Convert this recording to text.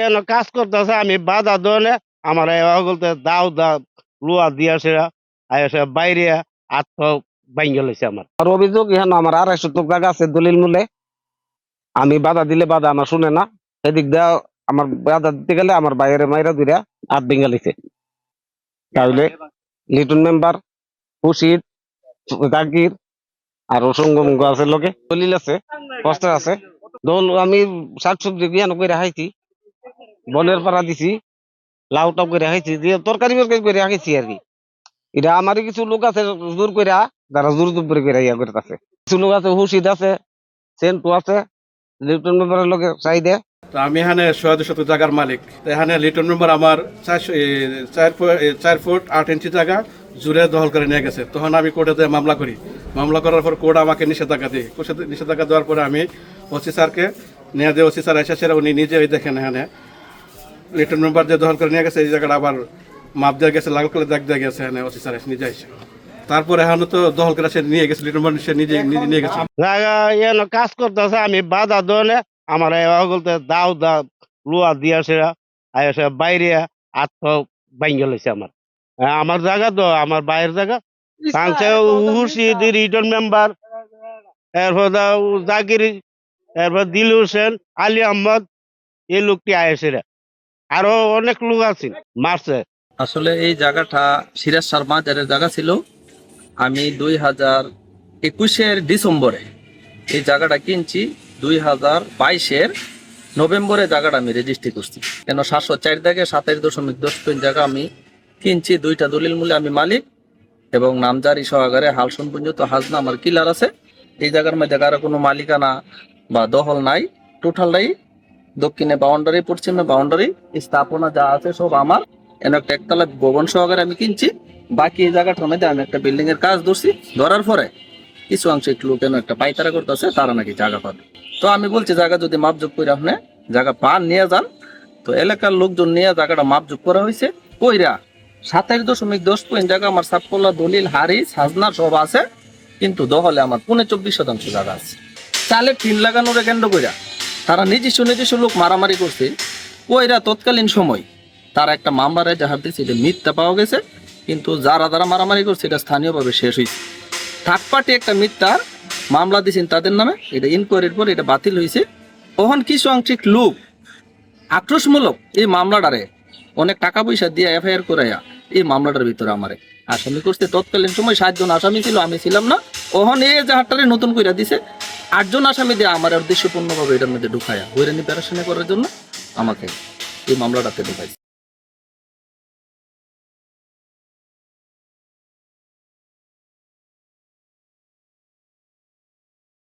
এনে কাজ করতেছে আমি বাধা দনে আমার বলতে দাও দা লুয়া দিয়েছে আইসে বাইরে আত্ম বাইঙ্গে লেছে আমার আর অভিযোগ এখন আমার 250 টাকা আছে দলিল মূলে আমি বাধা দিলে বাধা আমার শুনে না সেদিক দিয়ে আমার বাধা দিতে গেলে আমার বাইরে মাইরা দুইরা হাত ভেঙে লেছে তাহলে লিটন মেম্বার খুশিদ জাকির আর অসংখ্য আছে লোকে দলিল আছে পোস্টার আছে দল আমি শাকসবজি বিয়ান করে খাইছি বনের পাড়া দিছি লাউ টাউ করে খাইছি দিয়ে তরকারি মরকারি করে খাইছি আর কি এটা আমারই কিছু লোক আছে জোর করে যারা জোর জোর করে ইয়া করে আছে কিছু লোক আছে হুশিদ আছে সেন্টু আছে লিটন মেম্বারের লোকে চাহিদা তো আমি এখানে 100 জায়গার মালিক তো এখানে লিটন মেম্বার আমার 4 ফুট 8 ইঞ্চি জায়গা জুড়ে দখল করে নিয়ে গেছে তখন আমি কোর্টে মামলা করি মামলা করার পর কোর্ট আমাকে নিষেধাজ্ঞা দিই নিষেধাজ্ঞা দেওয়ার পরে আমি ওসি স্যারকে নিয়ে দিয়ে ওসি স্যার এসে উনি নিজেই দেখেন এখানে লিটন মেম্বার যে দখল করে নিয়ে গেছে এই জায়গাটা আবার মাপ দিয়ে গেছে লাল করে দেখ দিয়ে গেছে এখানে ওসি স্যার নিজে এসে তারপরে এখন তো দখল করে সে নিয়ে গেছে লিটন মেম্বার সে নিজে নিয়ে গেছে জায়গা এনে কাজ করতেছে আমি বাধা দনে আমার বলতে দাও দা লুয়া দিয়েছে আইসে বাইরে আত্ম বাইঙ্গে লেছে আমার আমার জায়গা তো আমার বাইরের জায়গা হুশিদ রিটন মেম্বার এরপর জাকির এরপর দিল হোসেন আলী আহমদ এই লোকটি আয়েছে আরো অনেক লোক আছে মারছে আসলে এই জায়গাটা সিরাজ শর্মা যাদের জায়গা ছিল আমি 2021-এর ডিসেম্বরে এই জায়গাটা কিনছি 2022-এর নভেম্বরে জায়গাটা আমি রেজিস্ট্রি করছি কেন 704 দাগে 27.10 জায়গা আমি কিনছি 2টা দলিল মূল্যে আমি মালিক এবং নামজারি সহকারে হালসন পর্যন্ত হাজনা আমার কিলার আছে এই জায়গার মধ্যে কারো কোনো মালিকানা বা দখল নাই টোটালটাই দক্ষিণে বাউন্ডারি পশ্চিমে বাউন্ডারি স্থাপনা যা আছে সব আমার এন একটা একতলা ভবন সহকারে আমি কিনছি বাকি এই জায়গাটার মধ্যে আমি একটা বিল্ডিং এর কাজ ধরছি ধরার পরে কিছু অংশে একটু কেন একটা পাইতারা করতেছে তারা নাকি জায়গা পাবে তো আমি বলছি জায়গা যদি মাপযোগ করে আপনি জায়গা পান নিয়ে যান তো এলাকার লোকজন নিয়ে জায়গাটা মাপযোগ করা হয়েছে কইরা 27.10 জায়গা আমার সাপকলা দলিল হারিস হাজনা সব আছে কিন্তু দহলে আমার 24% জায়গা আছে চালে টিন লাগানোর কেন্দ্র কইরা তারা নিজস্ব লোক মারামারি করছে কইরা তৎকালীন সময় তারা একটা মামলার জাহাজ দিচ্ছে এটা মিথ্যা পাওয়া গেছে কিন্তু যারা মারামারি করছে এটা স্থানীয়ভাবে শেষ হয়েছে থার্ড পার্টি একটা মিথ্যার মামলা দিয়েছেন তাদের নামে এটা ইনকোয়ারির পর এটা বাতিল হয়েছে তখন কিছু আংশিক লোক আক্রোশমূলক এই মামলাটারে অনেক টাকা পয়সা দিয়ে এফআইআর করাইয়া এই মামলাটার ভিতরে আমারে আসামি করছে তৎকালীন সময় 7 জন আসামি ছিল আমি ছিলাম না ওহন এই জাহাজটারে নতুন করে দিছে 8 জন আসামি দিয়ে আমার উদ্দেশ্যপূর্ণভাবে এটার মধ্যে ঢুকাইয়া হয়রানি প্যারাশানি করার জন্য আমাকে এই মামলাটাতে ঢুকাইছে